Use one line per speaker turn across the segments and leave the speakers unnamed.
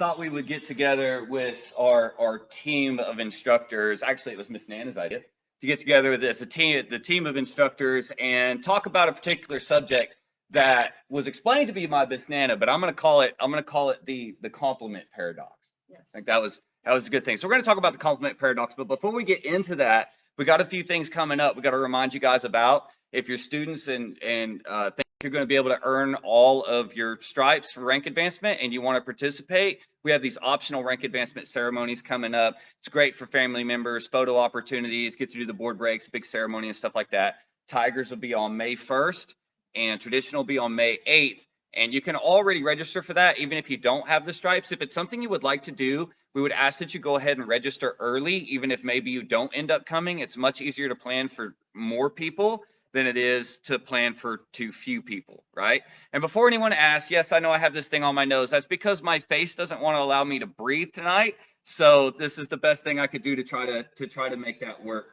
thought we would get together with our team of instructors. Actually, it was Miss Nana's idea to get together with the team of instructors and talk about a particular subject that was explained to me by Miss Nana, but I'm going to call it the compliment paradox. Yes. I think that was a good thing. So we're going to talk about the compliment paradox, but before we get into that, we got a few things coming up. We got to remind you guys about. If you're students and think you're going to be able to earn all of your stripes for rank advancement and you want to participate, we have these optional rank advancement ceremonies coming up. It's great for family members, photo opportunities, get to do the board breaks, big ceremony and stuff like that. Tigers will be on May 1st and traditional will be on May 8th. And you can already register for that, even if you don't have the stripes. If it's something you would like to do, we would ask that you go ahead and register early, even if maybe you don't end up coming. It's much easier to plan for more people than it is to plan for too few people, right? And before anyone asks, yes, I know I have this thing on my nose. That's because my face doesn't want to allow me to breathe tonight. So this is the best thing I could do to try to make that work.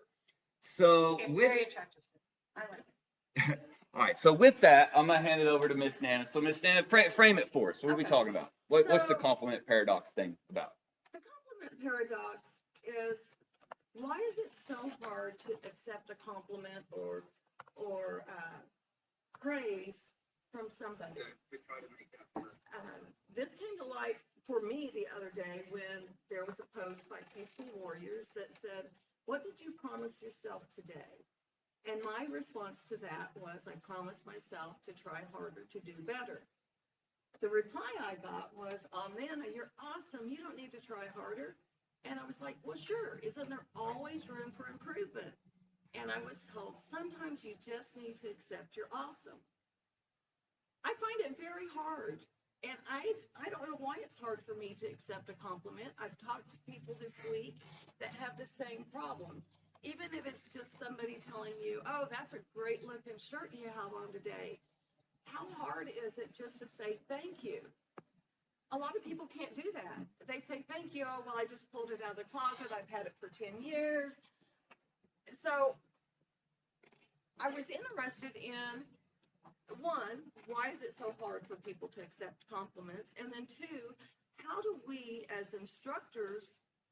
So
it's very attractive. I like it.
All right, so with that, I'm gonna hand it over to Miss Nana. So Miss Nana, frame it for us. What are we talking about? What's the compliment paradox thing about?
The compliment paradox is, why is it so hard to accept a compliment or praise from somebody? This came to light for me the other day when there was a post by Peaceful Warriors that said, "What did you promise yourself today?" And my response to that was, I promised myself to try harder to do better. The reply I got was, "Oh, Nana, you're awesome. You don't need to try harder." And I was like, well, sure. Isn't there always room for improvement? And I was told, sometimes you just need to accept you're awesome. I find it very hard. And I don't know why it's hard for me to accept a compliment. I've talked to people this week that have the same problem. Even if it's just somebody telling you, "Oh, that's a great looking shirt you have on today." How hard is it just to say thank you? A lot of people can't do that. They say thank you. "Oh, well, I just pulled it out of the closet. I've had it for 10 years. So I was interested in, one, why is it so hard for people to accept compliments? And then two, how do we as instructors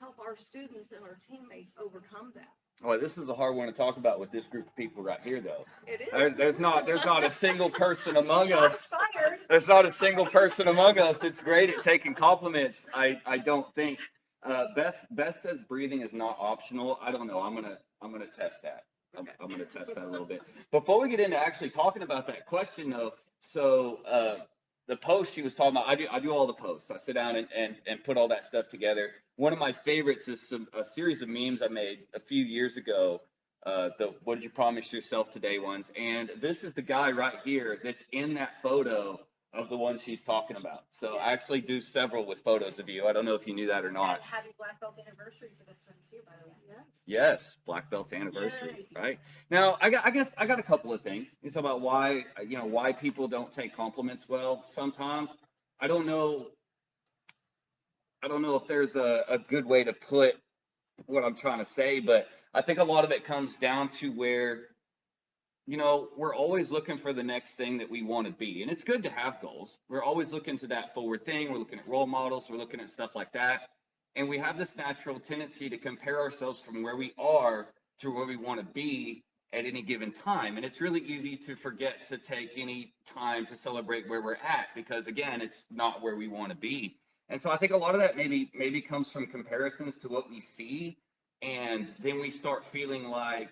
help our students and our teammates overcome that?
Well, this is a hard one to talk about with this group of people right here, though.
It is.
There's not a single person among us. There's not a single person among us that's great at taking compliments. I don't think. Beth says breathing is not optional. I don't know. I'm gonna test that. I'm gonna test that a little bit. Before we get into actually talking about that question, though, so the post she was talking about, I do all the posts. I sit down and put all that stuff together. One of my favorites is a series of memes I made a few years ago. The "What did you promise yourself today" ones, and this is the guy right here that's in that photo of the one she's talking about. So I actually do several with photos of you. I don't know if you knew that or not.
And happy black belt anniversary for this one too, by the way.
Yes, black belt anniversary, right? Now, I guess I got a couple of things. It's about why people don't take compliments well sometimes. I don't know if there's a good way to put what I'm trying to say, but I think a lot of it comes down to where, we're always looking for the next thing that we want to be. And it's good to have goals. We're always looking to that forward thing. We're looking at role models. We're looking at stuff like that. And we have this natural tendency to compare ourselves from where we are to where we want to be at any given time. And it's really easy to forget to take any time to celebrate where we're at because, again, it's not where we want to be. And so I think a lot of that maybe comes from comparisons to what we see. And then we start feeling like,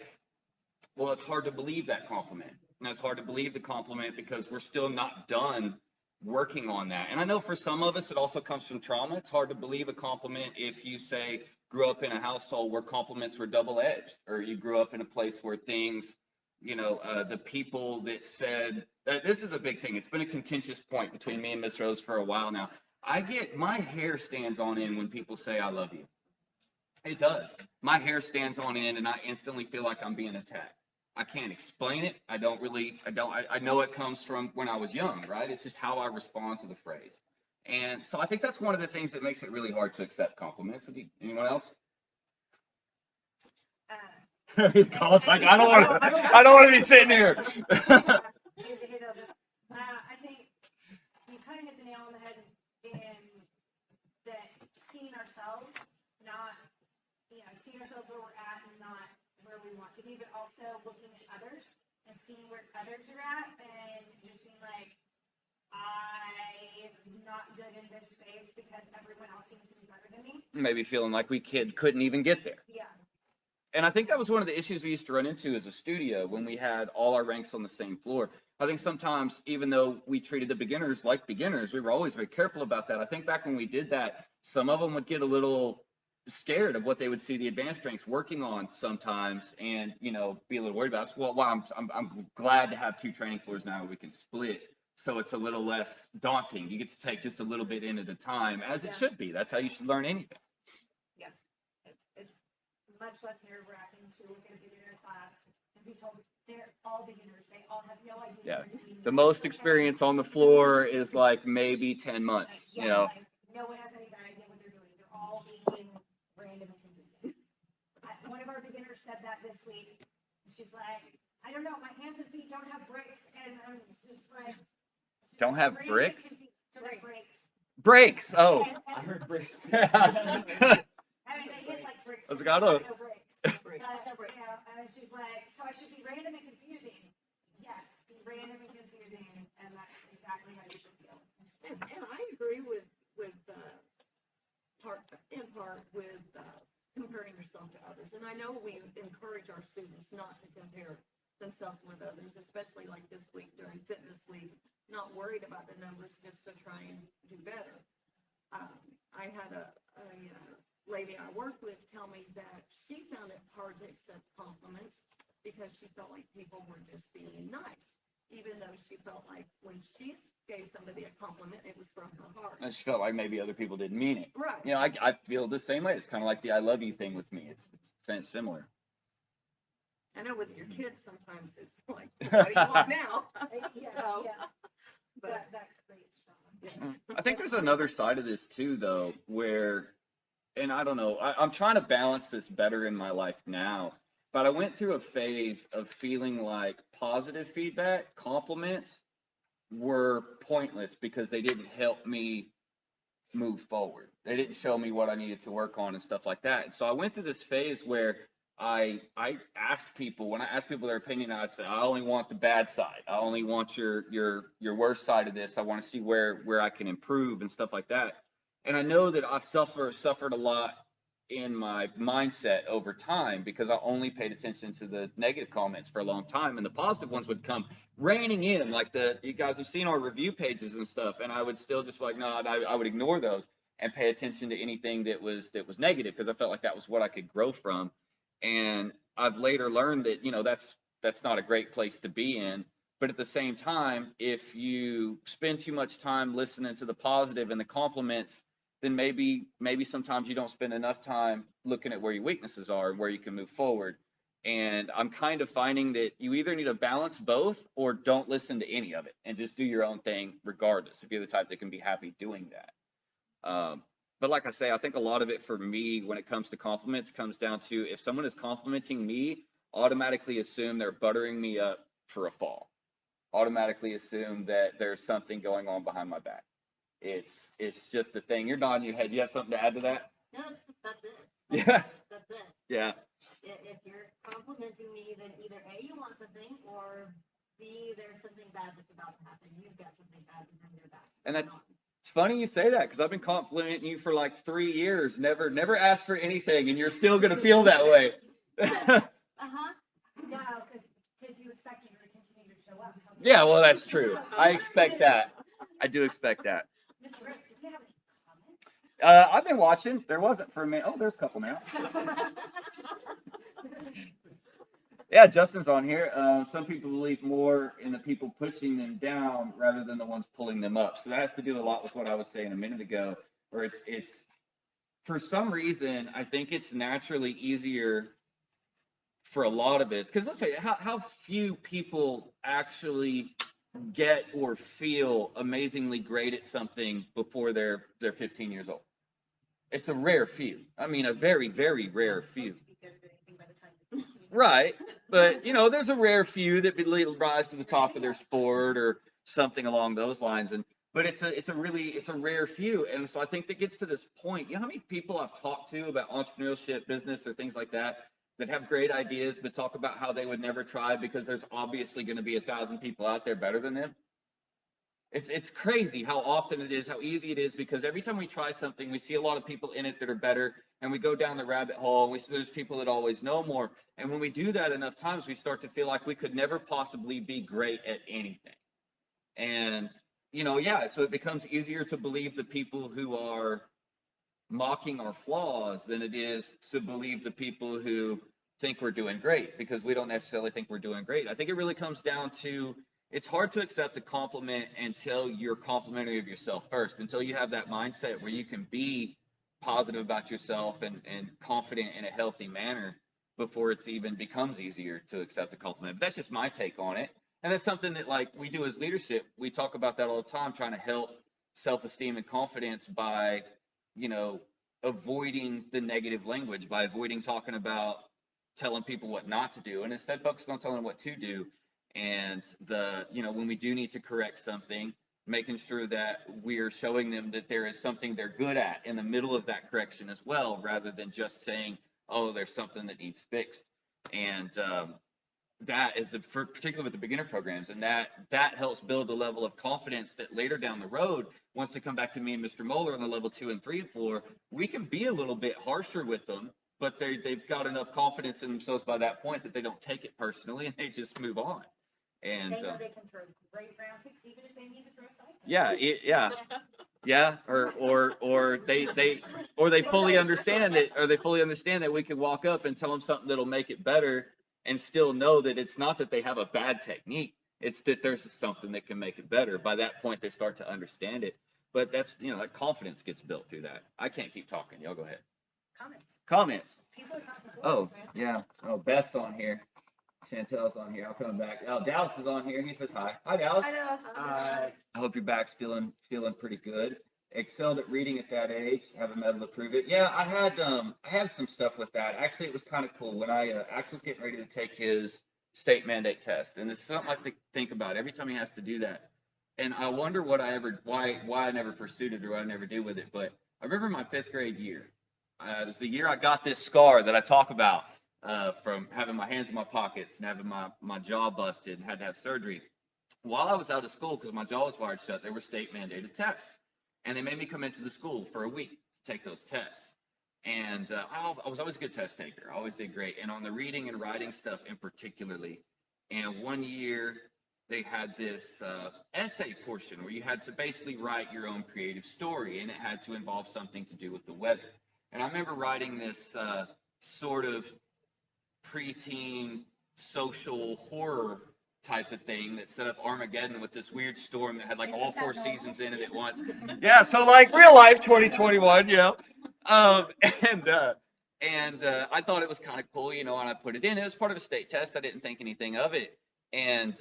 well, it's hard to believe that compliment. And it's hard to believe the compliment because we're still not done working on that. And I know for some of us, it also comes from trauma. It's hard to believe a compliment if you say grew up in a household where compliments were double-edged, or you grew up in a place where things, the people that said, this is a big thing. It's been a contentious point between me and Miss Rose for a while now. My hair stands on end when people say I love you. It does. My hair stands on end and I instantly feel like I'm being attacked. I can't explain it. I know it comes from when I was young, right? It's just how I respond to the phrase. And so I think that's one of the things that makes it really hard to accept compliments. Anyone else? I don't want to be sitting here.
He doesn't. I think you kind of hit the nail on the head in that seeing ourselves, not, seeing ourselves where we're at and not where we want to be, but also looking at others and seeing where others are at and just being like, I'm not good in this space because everyone else seems to be better than me.
Maybe feeling like we couldn't even get there.
Yeah.
And I think that was one of the issues we used to run into as a studio when we had all our ranks on the same floor. I think sometimes, even though we treated the beginners like beginners, we were always very careful about that. I think back when we did that, some of them would get a little scared of what they would see the advanced ranks working on sometimes, and be a little worried about it. Well, I'm glad to have 2 training floors now we can split, so it's a little less daunting. You get to take just a little bit in at a time, as it should be. That's how you should learn anything.
Yes. It's much less nerve-wracking to look at a beginner class and be told they're all beginners. They all have no idea.
Yeah.
What they're doing.
The most experience on the floor is like maybe 10 months,
Like, no one has any idea what they're doing. They're all being random and confusing. One of our beginners said that this week. She's like, I don't know, my hands and feet don't have bricks, and I'm just like,
Don't have
random and
bricks?
confused. Don't have brakes.
Brakes. Oh,
I heard bricks.
yeah.
I mean, they hit like bricks.
I was like, I don't know.
No brakes. And she's like, so I should be random and confusing. Yes, be random and confusing, and that's exactly how you should feel.
And I agree with part with comparing yourself to others. And I know we encourage our students not to compare themselves with others, especially like this week during fitness week, not worried about the numbers, just to try and do better. I had a lady I worked with tell me that she found it hard to accept compliments because she felt like people were just being nice, even though she felt like when she gave somebody a compliment, it was from her heart.
I just felt like maybe other people didn't mean it.
Right.
I feel the same way. It's kind of like the I love you thing with me. It's similar.
I know with your kids, sometimes it's like, what do you want now? So, but
That's great.
yes.
I think there's another side of this too, though, where, and I don't know, I'm trying to balance this better in my life now, but I went through a phase of feeling like positive feedback, compliments were pointless because they didn't help me move forward. They didn't show me what I needed to work on and stuff like that. And so I went through this phase where I asked people, when I asked people their opinion, I said, I only want the bad side. I only want your worst side of this. I want to see where I can improve and stuff like that. And I know that I suffered a lot in my mindset over time because I only paid attention to the negative comments for a long time, and the positive ones would come raining in. Like you guys have seen our review pages and stuff, and I would still just like, no, I would ignore those and pay attention to anything that was negative because I felt like that was what I could grow from. And I've later learned that that's not a great place to be in. But at the same time, if you spend too much time listening to the positive and the compliments, then maybe sometimes you don't spend enough time looking at where your weaknesses are and where you can move forward. And I'm kind of finding that you either need to balance both or don't listen to any of it and just do your own thing regardless, if you're the type that can be happy doing that. But like I say, I think a lot of it for me when it comes to compliments comes down to if someone is complimenting me, automatically assume they're buttering me up for a fall. Automatically assume that there's something going on behind my back. It's just a thing. You're nodding your head. You have something to add to that?
No, that's it.
Yeah.
That's it.
Yeah.
If you're complimenting me, then either A, you want something, or B, there's something bad that's about to happen. You've got something bad behind your back.
And it's funny you say that because I've been complimenting you for like 3 years. Never asked for anything, and you're still gonna feel that way.
Uh-huh.
No, because you expect you to continue to show up.
Yeah, well, that's true. I expect that. I do expect that.
Mr. Rose, do we have any comments?
I've been watching. There wasn't for a minute. Oh, there's a couple now. Yeah, Justin's on here. Some people believe more in the people pushing them down rather than the ones pulling them up. So that has to do a lot with what I was saying a minute ago, where it's for some reason, I think it's naturally easier for a lot of us. Because let's say, how few people actually get or feel amazingly great at something before they're 15 years old. It's a rare few. I mean, a very, very rare few. Right. But, there's a rare few that rise to the top of their sport or something along those lines. but it's a rare few. And so I think that gets to this point. You know how many people I've talked to about entrepreneurship, business, or things like that have great ideas, but talk about how they would never try because there's obviously going to be 1,000 people out there better than them. It's crazy how often it is, how easy it is, because every time we try something, we see a lot of people in it that are better, and we go down the rabbit hole, and we see there's people that always know more. And when we do that enough times, we start to feel like we could never possibly be great at anything. And, yeah, so it becomes easier to believe the people who are mocking our flaws than it is to believe the people who think we're doing great, because we don't necessarily think we're doing great. I think it really comes down to, it's hard to accept a compliment until you're complimentary of yourself first, until you have that mindset where you can be positive about yourself and confident in a healthy manner before it's even becomes easier to accept a compliment. But that's just my take on it. And that's something that, like, we do as leadership. We talk about that all the time, trying to help self-esteem and confidence by, avoiding the negative language, by avoiding talking about telling people what not to do, and instead focusing on telling them what to do. And when we do need to correct something, making sure that we're showing them that there is something they're good at in the middle of that correction as well, rather than just saying, oh, there's something that needs fixed. And that is particularly with the beginner programs, and that helps build a level of confidence that later down the road, once they come back to me and Mr. Moeller on the level 2 and 3 and 4, we can be a little bit harsher with them, but they've got enough confidence in themselves by that point that they don't take it personally and they just move on. And
They know they can throw great round kicks even if they need to throw side kicks.
yeah, or they fully understand that we can walk up and tell them something that'll make it better, and still know that it's not that they have a bad technique, it's that there's something that can make it better. By that point, they start to understand it. But that's, that confidence gets built through that. I can't keep talking. Y'all go ahead. Comments.
People are talking to
Oh,
us, man.
yeah. Oh, Beth's on here. Chantel's on here. I'll come back. Oh, Dallas is on here. He says hi. Hi, Dallas.
I know.
I hope your back's feeling pretty good. Excelled at reading at that age. Have a medal to prove it. Yeah, I had some stuff with that. Actually, it was kind of cool when Axel's getting ready to take his state mandate test, and this is something I think about every time he has to do that. And I wonder why I never pursued it or what I never did with it. But I remember my 5th grade year. It was the year I got this scar that I talk about from having my hands in my pockets and having my jaw busted and had to have surgery. While I was out of school, because my jaw was wired shut, there were state mandated tests. And they made me come into the school for a week to take those tests. And I was always a good test taker. I always did great. And on the reading and writing stuff in particularly. And one year they had this essay portion where you had to basically write your own creative story, and it had to involve something to do with the weather. And I remember writing this sort of preteen social horror type of thing that set up Armageddon with this weird storm that had like all 4 seasons in it at once. Yeah, so like real life 2021, Um, and I thought it was kind of cool, and I put it in. It was part of a state test. I didn't think anything of it. And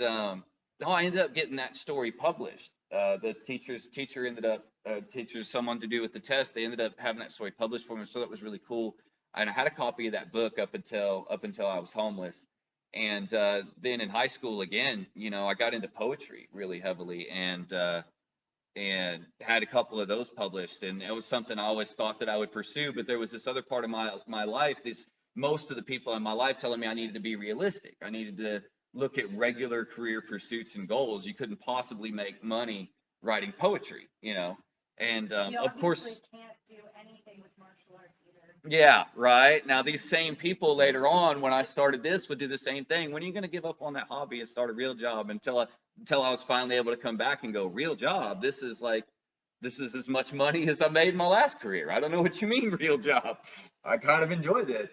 I ended up getting that story published. The teacher ended up someone to do with the test. They ended up having that story published for me, so that was really cool. And I had a copy of that book up until I was homeless. And then in high school again, I got into poetry really heavily, and had a couple of those published. And it was something I always thought that I would pursue. But there was this other part of my life, most of the people in my life telling me I needed to be realistic. I needed to look at regular career pursuits and goals. You couldn't possibly make money writing poetry, And of course,
can't do anything with martial arts either.
yeah, right. Now, these same people later on, when I started this, would do the same thing. When are you going to give up on that hobby and start a real job? Until I was finally able to come back and go, real job? This is as much money as I made in my last career. I don't know what you mean, real job. I kind of enjoy this.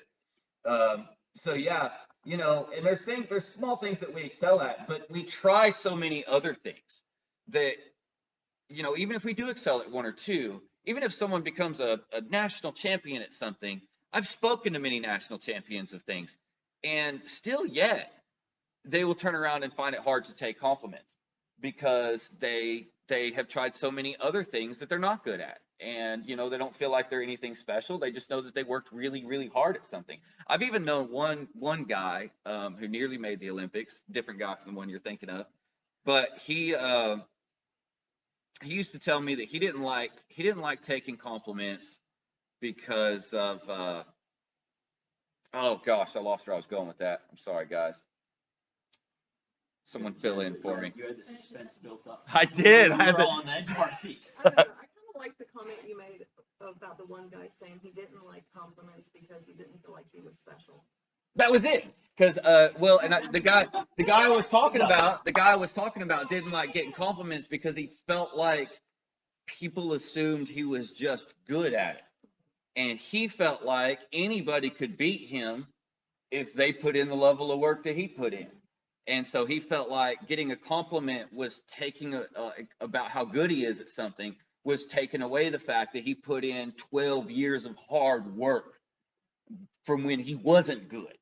So yeah, and there's small things that we excel at, but we try so many other things that, even if we do excel at 1 or 2, even if someone becomes a national champion at something, I've spoken to many national champions of things, and still yet, they will turn around and find it hard to take compliments because they have tried so many other things that they're not good at. And, they don't feel like they're anything special. They just know that they worked really, really hard at something. I've even known one guy who nearly made the Olympics, different guy from the one you're thinking of, but he he used to tell me that he didn't like taking compliments because of oh gosh, I lost where I was going with that. I'm sorry, guys. Someone fill in for me.
You had the suspense built up.
I did. I
We
had
were
the,
all on the edge of our seats.
I don't know, I kind of like the comment you made about the one guy saying he didn't like compliments because he didn't feel like he was special.
that was it. Because well, and the guy I was talking about, didn't like getting compliments because he felt like people assumed he was just good at it, and he felt like anybody could beat him if they put in the level of work that he put in. And so he felt like getting a compliment was taking about how good he is at something, was taking away the fact that he put in 12 years of hard work from when he wasn't good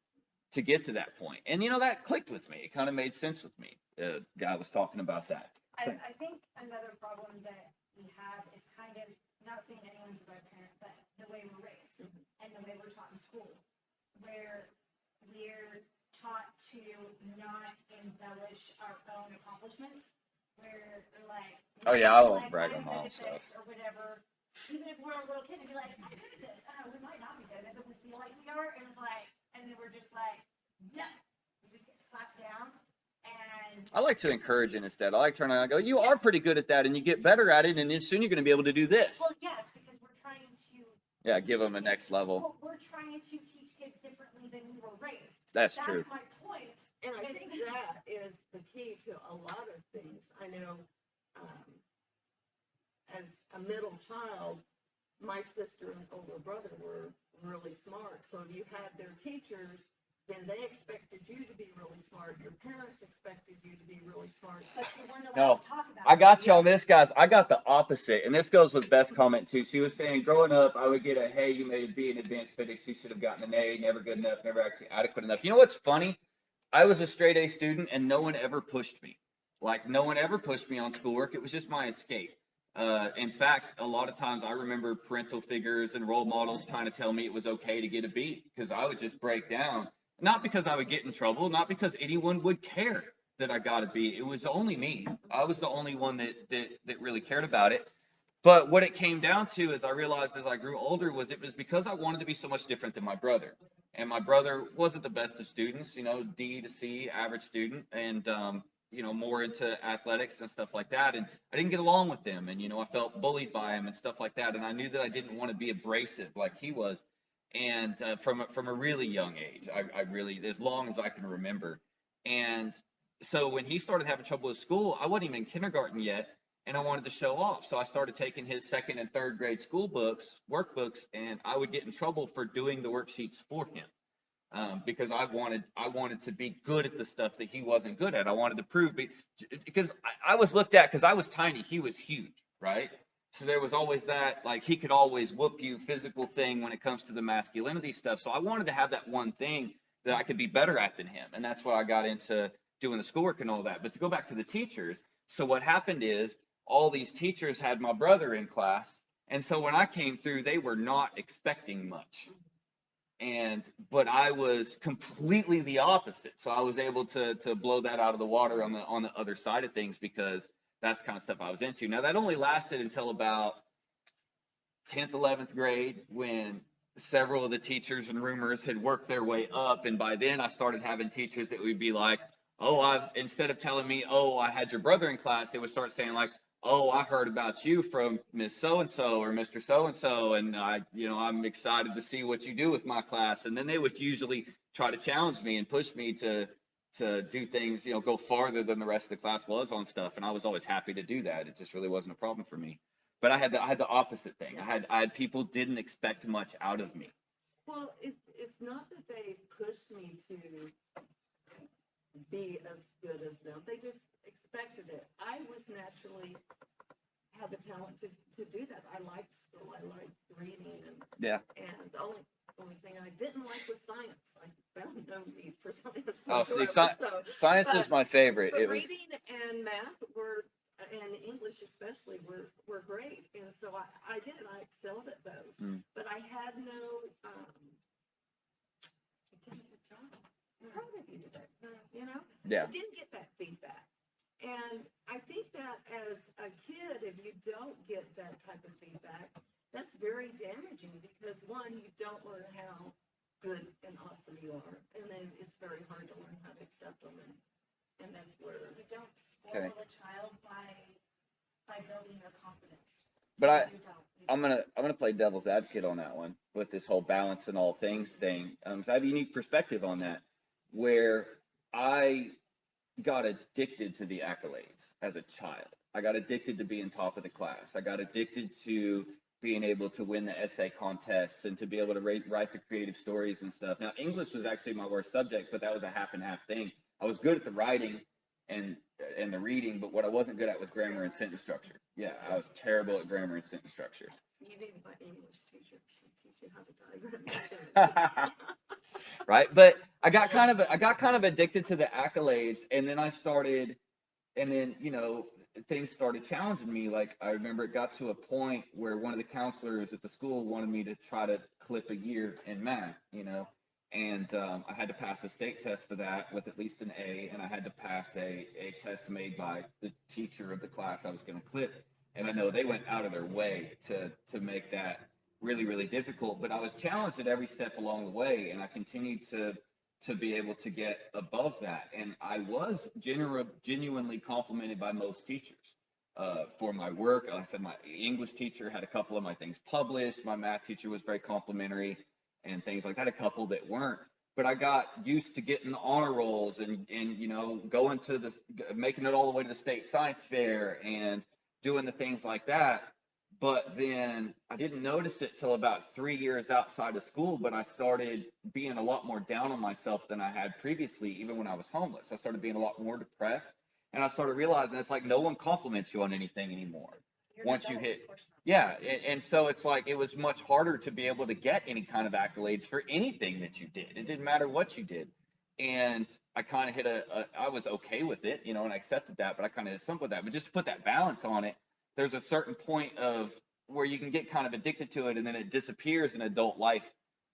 to get to that point. And that clicked with me. It kind of made sense with me. The guy was talking about that.
I think another problem that we have is kind of, not saying anyone's a bad parent, but the way we're raised and the way we're taught in school, where we're taught to not embellish our own accomplishments, where they're like,
Oh, yeah, I won't
like,
brag
I'm
on my
good
own
at
stuff.
this or whatever. Even if we're a little kid and be like, I'm good at this. I don't know, we might not be good at it, but we feel like we are. And it's like, and then we're just like, no, we just get slapped down. And
I like to encourage it instead. I like turning around and go, you are pretty good at that, and you get better at it, and then soon you're going to be able to do this.
well, yes, because we're trying to.
Yeah, give them a next level.
Well, we're trying to teach kids differently than we were raised.
That's true.
That's my point.
And I think that is the key to a lot of things. I know, as a middle child, my sister and older brother were really smart. So if you had their teachers, then they expected you to be really smart. Your parents expected you to be really smart.
But you weren't allowed
No,
to talk about
I
it.
got you on this, guys. I got the opposite, and this goes with Beth's comment too. She was saying, growing up, I would get a hey, you made a B in advanced physics. You should have gotten an A. Never good enough. Never actually adequate enough. You know what's funny? I was a straight A student, and no one ever pushed me. Like no one ever pushed me on schoolwork. It was just my escape. In fact, a lot of times I remember parental figures and role models trying to tell me it was okay to get a B because I would just break down. Not because I would get in trouble, not because anyone would care that I got a B. It was only me. I was the only one that really cared about it. But what it came down to, as I realized as I grew older, was it was because I wanted to be so much different than my brother. And my brother wasn't the best of students, D to C, average student, and more into athletics and stuff like that. And I didn't get along with them, and I felt bullied by him and stuff like that. And I knew that I didn't want to be abrasive like he was. And from a really young age, I really, as long as I can remember. And so when he started having trouble with school, I wasn't even in kindergarten yet, and I wanted to show off. So I started taking his second and third grade school books, workbooks, and I would get in trouble for doing the worksheets for him. Because I wanted to be good at the stuff that he wasn't good at. I wanted to prove because I was looked at because I was tiny, he was huge, right? So there was always that, like he could always whoop you physical thing when it comes to the masculinity stuff. So I wanted to have that one thing that I could be better at than him, and that's why I got into doing the schoolwork and all that. But to go back to the teachers, so what happened is all these teachers had my brother in class, and so when I came through, they were not expecting much. But I was completely the opposite. So I was able to blow that out of the water on the other side of things because that's the kind of stuff I was into. Now that only lasted until about 10th, 11th grade when several of the teachers and roomers had worked their way up. And by then I started having teachers that would be like, oh, instead of telling me, oh, I had your brother in class, they would start saying like, oh, I heard about you from Miss So-and-so or Mr. So-and-so, and I'm excited to see what you do with my class. And then they would usually try to challenge me and push me to do things, go farther than the rest of the class was on stuff. And I was always happy to do that. It just really wasn't a problem for me. But I had the opposite thing. I had people didn't expect much out of me.
Well, it's not that they pushed me to be as good as them. They just expected it. I was naturally had the talent to do that. I liked school. I liked reading, and the only thing I didn't like was science. I found no need for science.
Oh, see,
whatsoever.
science is my favorite.
But
It was
reading and math and English especially were great, and so I excelled at those. But I had no you did a good job. I'm proud of you today.
Yeah.
I didn't get that feedback, and I think that as a kid, if you don't get that type of feedback, that's very damaging because one, you don't learn how good and awesome you are, and then it's very hard to learn how to accept them, and that's where.
You don't
Okay.
spoil a child by building their confidence.
But
You don't.
I'm gonna play devil's advocate on that one with this whole balance and all things thing. So I have a unique perspective on that, where I got addicted to the accolades as a child. I got addicted to being top of the class. I got addicted to being able to win the essay contests and to be able to write the creative stories and stuff. Now, English was actually my worst subject, but that was a half and half thing. I was good at the writing and the reading, but what I wasn't good at was grammar and sentence structure. Yeah, I was terrible at grammar and sentence structure.
You need my English teacher. She teach you how to diagram.
Right, but I got kind of addicted to the accolades, and then things started challenging me. Like, I remember it got to a point where one of the counselors at the school wanted me to try to clip a year in math, and I had to pass a state test for that with at least an A, and I had to pass a test made by the teacher of the class I was going to clip. And I know they went out of their way to make that really, really difficult, but I was challenged at every step along the way, and I continued to be able to get above that. And I was genuinely complimented by most teachers for my work. Like I said, my English teacher had a couple of my things published. My math teacher was very complimentary and things like that, a couple that weren't. But I got used to getting the honor rolls and going to making it all the way to the state science fair and doing the things like that. But then I didn't notice it till about 3 years outside of school, but I started being a lot more down on myself than I had previously, even when I was homeless. I started being a lot more depressed, and I started realizing it's like no one compliments you on anything anymore.
You're
Once
an
you
adult,
hit,
of course not.
yeah, and so it's like it was much harder to be able to get any kind of accolades for anything that you did. It didn't matter what you did. And I kind of I was okay with it, and I accepted that, but I kind of hit something with that. But just to put that balance on it, there's a certain point of where you can get kind of addicted to it and then it disappears in adult life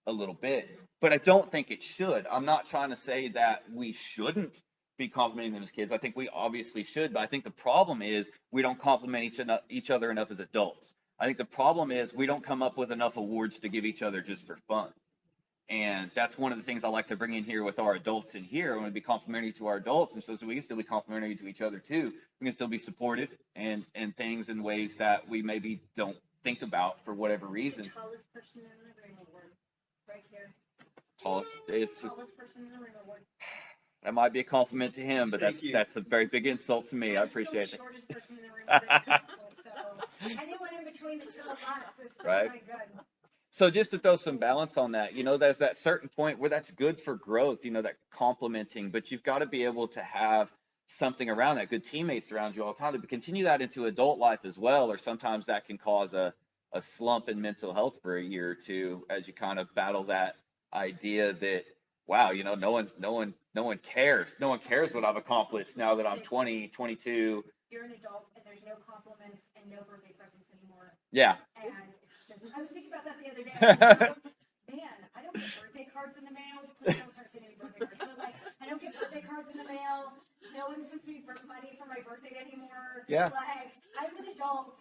a little bit. But I don't think it should. I'm not trying to say that we shouldn't be complimenting them as kids. I think we obviously should, but I think the problem is we don't compliment each other enough as adults. I think the problem is we don't come up with enough awards to give each other just for fun. And that's one of the things I like to bring in here with our adults in here. I want to be complimentary to our adults, and so we can still be complimentary to each other too. We can still be supportive and things in ways that we maybe don't think about for whatever
The
reasons.
tallest person in the room award, right here.
Tallest
Tallest person in the room award.
that might be a compliment to him, but
Thank you.
that's a very big insult to me. I
I'm still
appreciate
the
it.
shortest person in the room with a pencil, so anyone in between the two of us is still
Right.
pretty good.
So just to throw some balance on that, there's that certain point where that's good for growth, that complimenting, but you've got to be able to have something around that, good teammates around you all the time to continue that into adult life as well, or sometimes that can cause a slump in mental health for a year or two as you kind of battle that idea that, wow, no one cares. No one cares what I've accomplished now that I'm 20, 22.
You're an adult and there's no compliments and no birthday presents anymore.
Yeah.
And it's just, I was thinking about that the other day. I was like, man, I don't get birthday cards in the mail. Please don't start sending me birthday cards. But like, I don't get birthday cards in the mail. No one sends me money for my birthday anymore.
Yeah.
Like, I'm an adult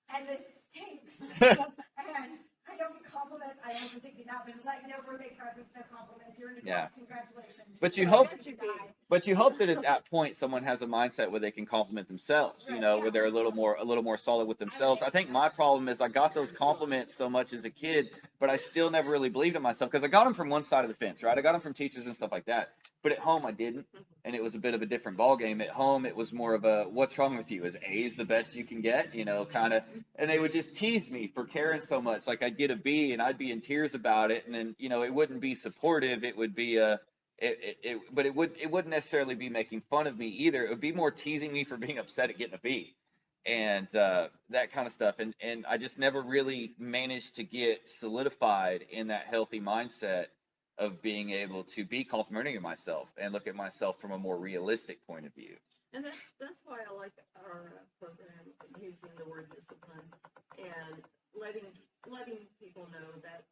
and this stinks. And I don't get compliments. I wasn't thinking that, but it's like no birthday presents, no compliments. You're an adult.
Yeah.
Congratulations.
But you
Like,
hope-
that should die.
But you hope that at that point someone has a mindset where they can compliment themselves, where they're a little more solid with themselves. I think my problem is I got those compliments so much as a kid, but I still never really believed in myself because I got them from one side of the fence, right? I got them from teachers and stuff like that. But at home I didn't, and it was a bit of a different ball game. At home it was more of a what's wrong with you? Is A's the best you can get? Kind of, and they would just tease me for caring so much. Like I'd get a B and I'd be in tears about it, and then it wouldn't be supportive. It would be but it wouldn't necessarily be making fun of me either. It would be more teasing me for being upset at getting a B, and that kind of stuff. And I just never really managed to get solidified in that healthy mindset of being able to be complimentary of myself and look at myself from a more realistic point of view.
And that's why I like our program using the word discipline and letting people know that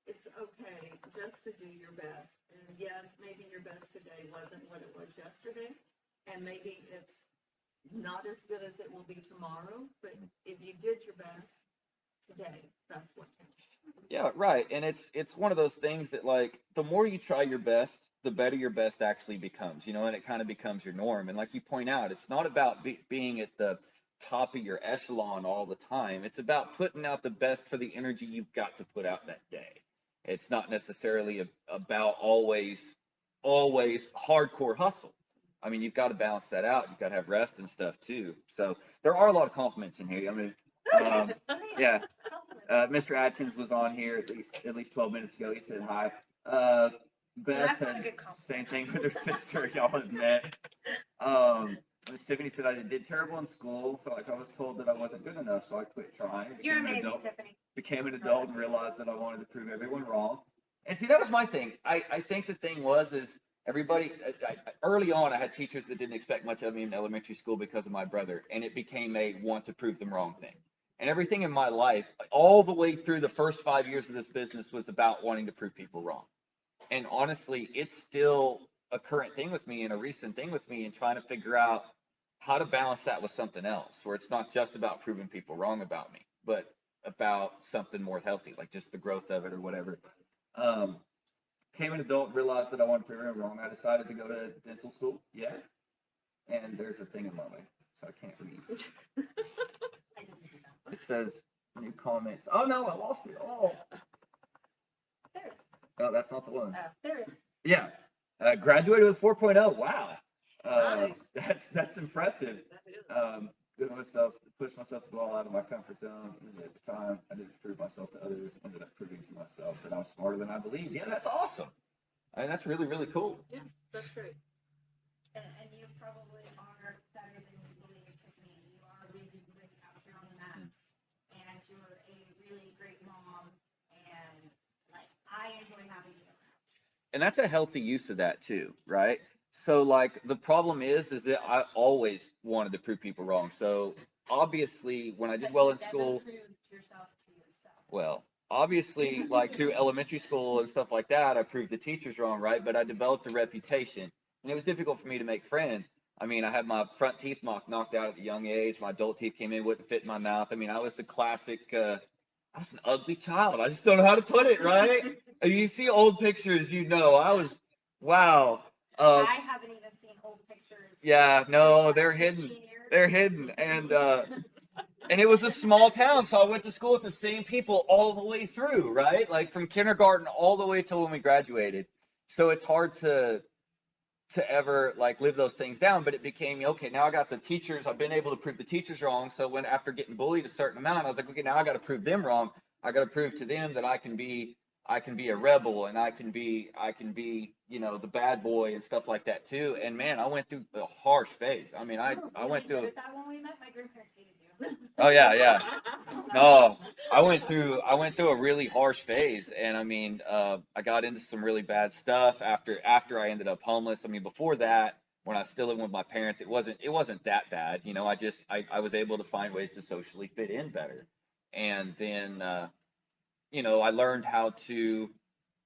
it's okay just to do your best. And yes, maybe your best today wasn't what it was yesterday, and maybe it's not as good as it will be tomorrow, but if you did your best today, that's what counts.
Yeah, right. And it's one of those things that like the more you try your best, the better your best actually becomes, and it kind of becomes your norm. And like you point out, it's not about being at the top of your echelon all the time. It's about putting out the best for the energy you've got to put out that day. It's not necessarily about always hardcore hustle. I mean, you've got to balance that out. You've got to have rest and stuff too. So there are a lot of compliments in here. I mean, yeah. Mr. Atkins was on here at least 12 minutes ago. He said hi. Beth
That's not a
said
good compliment.
same thing with her sister. Y'all had met. Miss Tiffany said I did terrible in school. Felt like I was told that I wasn't good enough, so I quit trying.
You're
Became an
amazing,
adult.
Tiffany.
Became an adult and realized that I wanted to prove everyone wrong. And see, that was my thing. I think the thing is everybody, early on, I had teachers that didn't expect much of me in elementary school because of my brother, and it became a want to prove them wrong thing. And everything in my life, all the way through the first 5 years of this business, was about wanting to prove people wrong. And honestly, it's still a current thing with me and a recent thing with me, and trying to figure out how to balance that with something else, where it's not just about proving people wrong about me, but about something more healthy, like just the growth of it or whatever. Became an adult, realized that I wanted to prove everyone wrong. I decided to go to dental school. Yeah. And there's a thing in my way, so I can't read. It says new comments. Oh no, I lost it. Oh.
There it is.
Oh, that's not the one.
There it is.
Yeah. Graduated with 4.0. Wow.
Nice.
That's impressive.
That is.
Pushed myself to go all out of my comfort zone. And at the time, I didn't prove myself to others. Ended up proving to myself that I was smarter than I believed. Yeah, that's awesome. I mean, that's really, really cool.
Yeah, that's great.
And you probably are better than you believe, Tiffany. You are really good out here on the mats, and you're a really great mom, and like I enjoy having you around.
And that's a healthy use of that too, right? So like the problem is that I always wanted to prove people wrong. So obviously when I did well in school,
Yourself to yourself.
well, obviously like through elementary school and stuff like that, I proved the teachers wrong, right? But I developed a reputation, and it was difficult for me to make friends. I mean, I had my front teeth knocked out at a young age. My adult teeth came in, wouldn't fit in my mouth. I mean, I was the classic. I was an ugly child. I just don't know how to put it, right? You see old pictures, I was, wow.
I haven't even seen old pictures.
Yeah, no,
Like
they're
15
hidden.
years.
They're hidden. And it was a small town, so I went to school with the same people all the way through, right? Like from kindergarten all the way till when we graduated. So it's hard to ever like live those things down, but it became okay. Now I got the teachers. I've been able to prove the teachers wrong. So when after getting bullied a certain amount, I was like, okay, now I got to prove them wrong. I got to prove to them that I can be a rebel, and I can be the bad boy and stuff like that too. And man, I went through a harsh phase. I mean, I went through.
That when we met, my grandparents hated you.
Oh yeah. No, I went through a really harsh phase, and I mean, I got into some really bad stuff after I ended up homeless. I mean, before that, when I was still living with my parents, it wasn't that bad. I was able to find ways to socially fit in better, and then I learned how to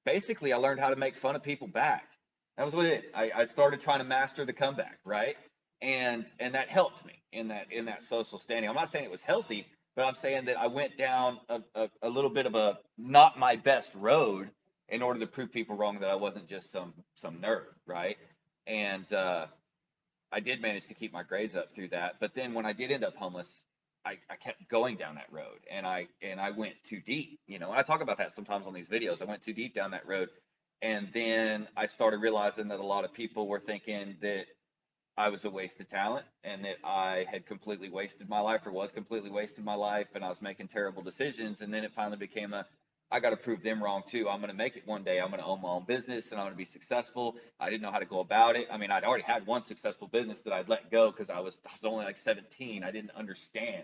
make fun of people back. That was what it is. I started trying to master the comeback, right? And that helped me in that social standing. I'm not saying it was healthy, but I'm saying that I went down a little bit of a not my best road in order to prove people wrong that I wasn't just some nerd, right? And I did manage to keep my grades up through that. But then when I did end up homeless, I kept going down that road, and I went too deep. And I talk about that sometimes on these videos. I went too deep down that road, and then I started realizing that a lot of people were thinking that I was a waste of talent, and that I had completely wasted my life, or was completely wasting my life, and I was making terrible decisions. And then it finally became I got to prove them wrong too. I'm going to make it one day. I'm going to own my own business, and I'm going to be successful. I didn't know how to go about it. I mean, I'd already had one successful business that I'd let go because I was only like 17. I didn't understand,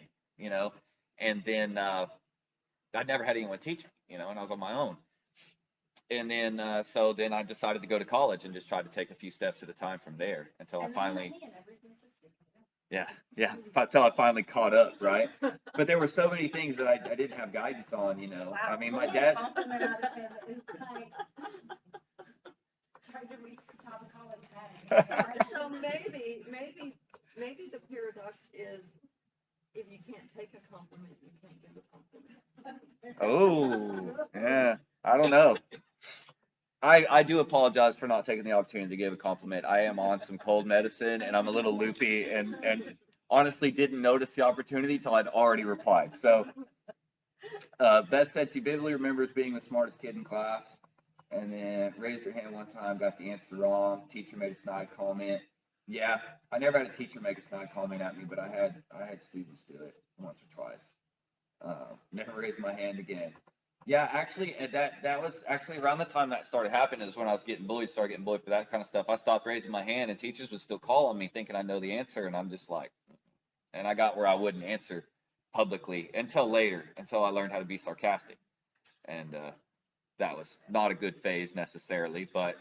and then I'd never had anyone teach me, and I was on my own. And then so then I decided to go to college and just tried to take a few steps at a time from there until I finally. Yeah, until I finally caught up, right? But there were so many things that I didn't have guidance on,
Wow.
I mean, my dad.
Compliment out of him is like trying to reach the top of college head.
So maybe the paradox
Oh, yeah. I don't know. I do apologize for not taking the opportunity to give a compliment. I am on some cold medicine and I'm a little loopy and honestly didn't notice the opportunity till I'd already replied. So Beth said she vividly remembers being the smartest kid in class, and then raised her hand one time, got the answer wrong. Teacher made a snide comment. Yeah, I never had a teacher make a snide comment at me, but I had students do it once or twice. Never raised my hand again. Yeah, actually, that was actually around the time that started happening is when I was started getting bullied for that kind of stuff. I stopped raising my hand, and teachers would still call on me thinking I know the answer, and I'm just like, and I got where I wouldn't answer publicly until later, until I learned how to be sarcastic, and that was not a good phase necessarily, but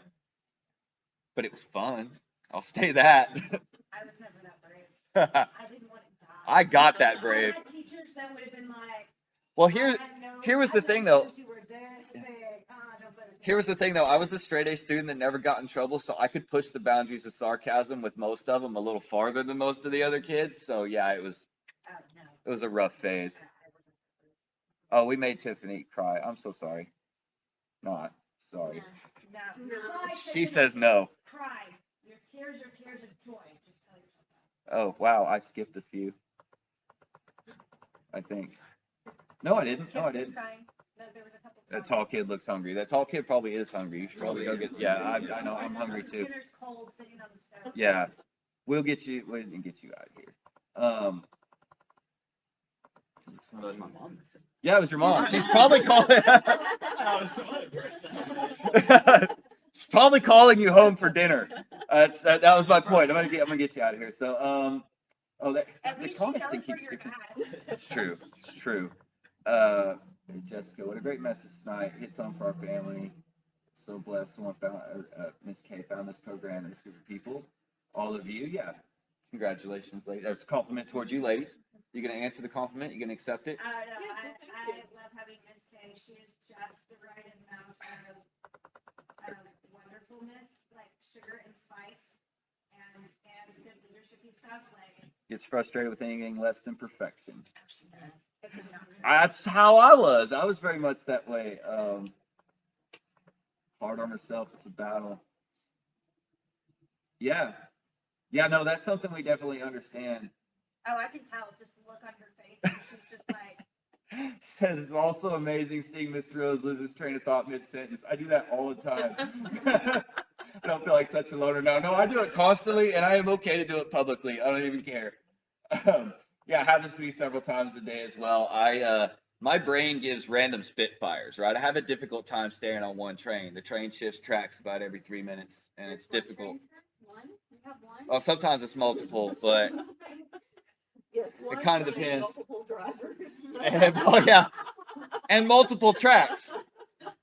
it was fun. I'll say that.
I was never that brave. I didn't want to die.
I got that brave.
I had teachers that would have been like,
Well,
I had
here was
I
the
had
thing though.
teachers who were this big. Don't play with me.
Here was the thing though. I was a straight A student that never got in trouble, so I could push the boundaries of sarcasm with most of them a little farther than most of the other kids. So yeah, it was
Oh, no.
it was a rough phase.
I wasn't.
Oh, we made Tiffany cry. I'm so sorry. Not sorry.
No.
No.
Cry,
She
Tiffany.
says no.
Cry. Your tears are tears of joy. Just tell yourself that.
Oh wow, I skipped a few. I think. No, I didn't. No, I
Tiff was
didn't.
crying. No, there was a couple
That
crying.
tall kid looks hungry. That tall kid probably is hungry. You should probably go get. Yeah, I know. I'm hungry too.
Dinner's cold, sitting on the stove.
Yeah, we'll get you. We'll get you out of here.
That was my mom.
Yeah, it was your mom. She's probably calling.
I was some other person.
She's probably calling you home for dinner. That was my point. I'm gonna get you out of here. So
At
the
least she
comments
knows
thing
where
keeps
you're
skipping.
at.
It's true. It's true. Jessica, what a great message tonight. Hits home for our family. So blessed. Someone found Miss K found this program and this group of people. All of you, yeah. Congratulations, ladies. That's a compliment towards you, ladies. You gonna answer the compliment? You gonna accept it?
No,
Yes, well, thank
I
you.
love having Miss K. She is just the right amount of wonderfulness, like sugar and spice, and good leadershipy stuff. Like,
Gets frustrated with anything less than perfection.
it's a mountain.
That's how I was. I was very much that way. Hard on herself. It's a battle. Yeah. Yeah, no, that's something we definitely understand.
Oh, I can tell. Just the look on her face, and she's just like,
Says it's also amazing seeing Miss Rose lose his train of thought mid-sentence. I do that all the time. I don't feel like such a loner now. No, I do it constantly, and I am okay to do it publicly. I don't even care. Yeah, it happens to me several times a day as well. My brain gives random spitfires, right? I have a difficult time staying on one train. The train shifts tracks about every 3 minutes, and it's
One
difficult.
train set? One? You have one?
Well, sometimes it's multiple, but
Yes, one
kinda
train,
depends.
multiple drivers.
oh yeah, and multiple tracks.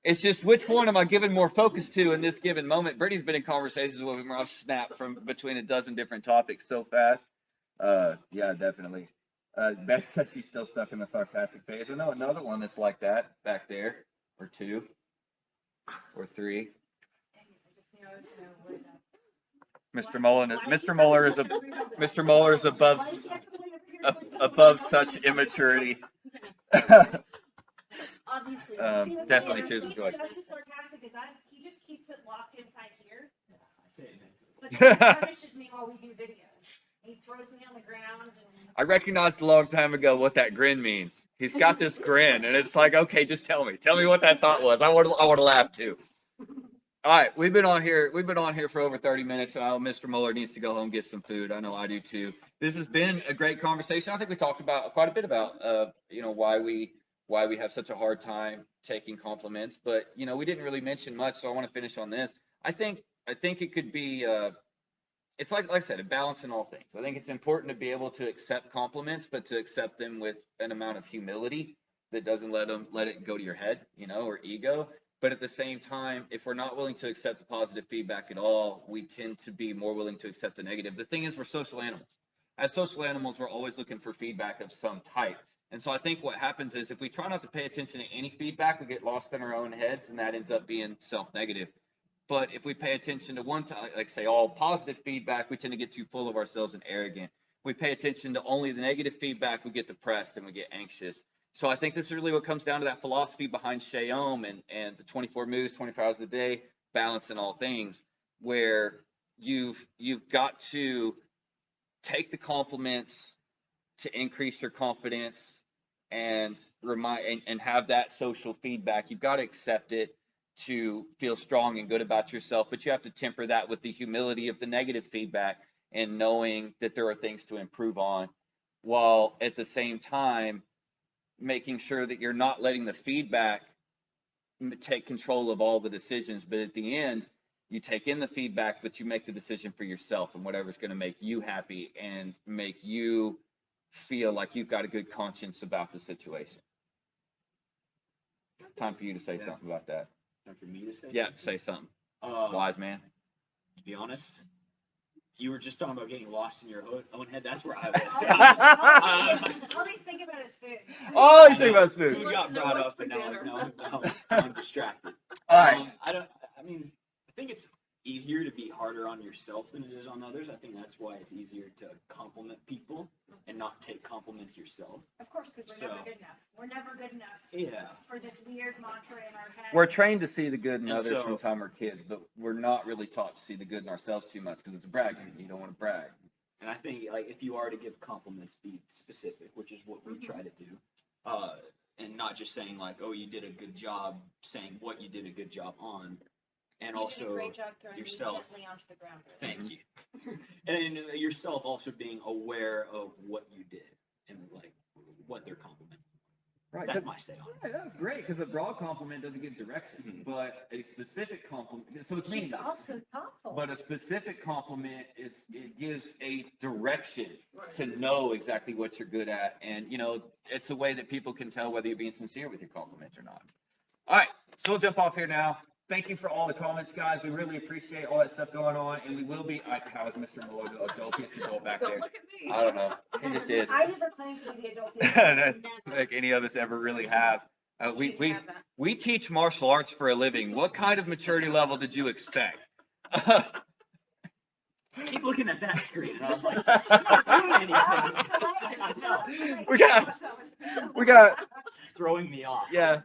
It's just which one am I giving more focus to in this given moment? Brittany's been in conversations with him where I've snapped from between a dozen different topics so fast. Yeah, definitely. Beck said she's still stuck in the sarcastic phase. I know another one that's like that back there, or two, or three.
dang it, I just knew I was gonna avoid that.
Mr. Mullen, Mr. Mueller is above
Why does he have to point over here?
above such immaturity.
Obviously.
See, the thing
Definitely
is,
tears of
he's
joy.
just as sarcastic as us. He just keeps it locked inside here,
Yeah, I say it mentally.
but then he punishes me while we do videos. He throws me on the ground and.
I recognized a long time ago what that grin means. He's got this grin, and it's like, okay, just tell me what that thought was. I want to laugh too. All right, we've been on here for over 30 minutes. I know Mr. Mueller needs to go home and get some food. I know I do too. This has been a great conversation. I think we talked about quite a bit about why we have such a hard time taking compliments, but we didn't really mention much. So I want to finish on this. I think it could be it's like I said, a balance in all things. I think it's important to be able to accept compliments, but to accept them with an amount of humility that doesn't let it go to your head, or ego. But at the same time, if we're not willing to accept the positive feedback at all, we tend to be more willing to accept the negative. The thing is, we're social animals. As social animals, we're always looking for feedback of some type. And so I think what happens is if we try not to pay attention to any feedback, we get lost in our own heads, and that ends up being self-negative. But if we pay attention to one time, like say all positive feedback, we tend to get too full of ourselves and arrogant. If we pay attention to only the negative feedback, we get depressed and we get anxious.
So I think this is really what comes down to that philosophy behind Shea Om and the 24 moves, 24 hours a day, balance in all things, where you've got to take the compliments to increase your confidence and and have that social feedback. You've got to accept it to feel strong and good about yourself, but you have to temper that with the humility of the negative feedback and knowing that there are things to improve on, while at the same time making sure that you're not letting the feedback take control of all the decisions. But at the end, you take in the feedback, but you make the decision for yourself and whatever's going to make you happy and make you feel like you've got a good conscience about the situation. Time for you to say
Yeah.
something about that.
Time for me to say
Yeah,
something?
say something.
Uh,
Wise man.
To be honest, you were just talking about getting lost in your own head. That's where I was.
All he's thinking about is food.
All he's
I
thinking
know.
about is food.
Food got
Know
brought
what's
up,
for
and
dinner.
now I'm distracted.
All right.
I mean, I think it's easier to be harder on yourself than it is on others. I think that's why it's easier to compliment people and not take compliments yourself.
Of course, because we're never
So-
good enough. We're never good enough
Yeah.
for this weird mantra in our head.
We're trained to see the good in
And
others
so-
from the time we're kids, but we're not really taught to see the good in ourselves too much because it's bragging. You don't want to brag.
And I think like if you are to give compliments, be specific, which is what we try to do, and not just saying like, "Oh, you did a good job," saying what you did a good job on, and
You
also
did a great job throwing me
yourself.
gently onto the ground.
Thank you. And then yourself also being aware of what you did and like what they're complimenting.
Right.
That's my say on it.
Yeah, that's great because a broad compliment doesn't give direction, but a specific compliment, so it's
She's
meaningless.
also thoughtful.
But a specific compliment it gives a direction to know exactly what you're good at, and it's a way that people can tell whether you're being sincere with your compliments or not. All right, so we'll jump off here now. Thank you for all the comments, guys. We really appreciate all that stuff going on, and we will be. How is Mr. Miller, the adultiest adult back
Don't
there?
look at me.
I don't know. He just is.
I never claimed to be the adult. here.
Like any of us ever really have.
You
We
have that.
we teach martial arts for a living. What kind of maturity level did you expect?
Keep looking at that screen, and I was like, "It's not doing anything." I know.
We got
It's throwing me off.
yeah.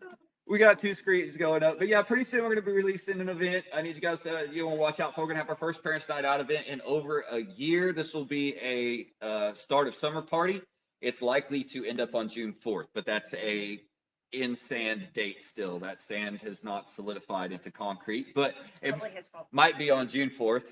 We got 2 screens going up, but yeah, pretty soon we're gonna be releasing an event. I need you guys to want to watch out for. We're gonna have our first Parents Night Out event in over a year. This will be a start of summer party. It's likely to end up on June 4th, but that's a in sand date still. That sand has not solidified into concrete, but it
Probably his fault.
might be on June 4th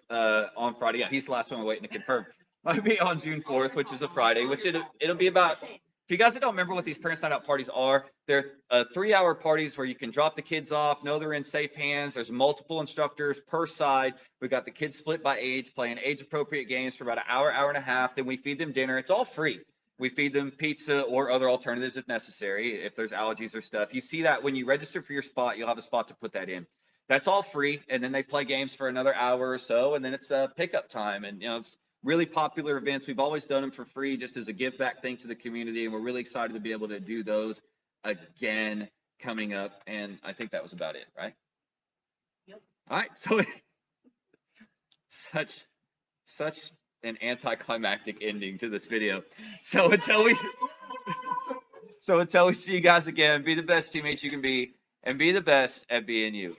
on Friday. Yeah, he's the last one we're waiting to confirm. Might be on June 4th, which is a Friday, which it'll be about. If you guys don't remember what these Parents Night Out parties are, they're 3-hour parties where you can drop the kids off, know they're in safe hands. There's multiple instructors per side. We've got the kids split by age, playing age-appropriate games for about an hour, hour and a half. Then we feed them dinner. It's all free. We feed them pizza or other alternatives if necessary, if there's allergies or stuff. You see that when you register for your spot, you'll have a spot to put that in. That's all free. And then they play games for another hour or so, and then it's pickup time. And, it's really popular events. We've always done them for free just as a give back thing to the community, and we're really excited to be able to do those again coming up. And I think that was about it, right?
Yep.
All right. So such an anticlimactic ending to this video. So until we see you guys again, be the best teammates you can be and be the best at being you.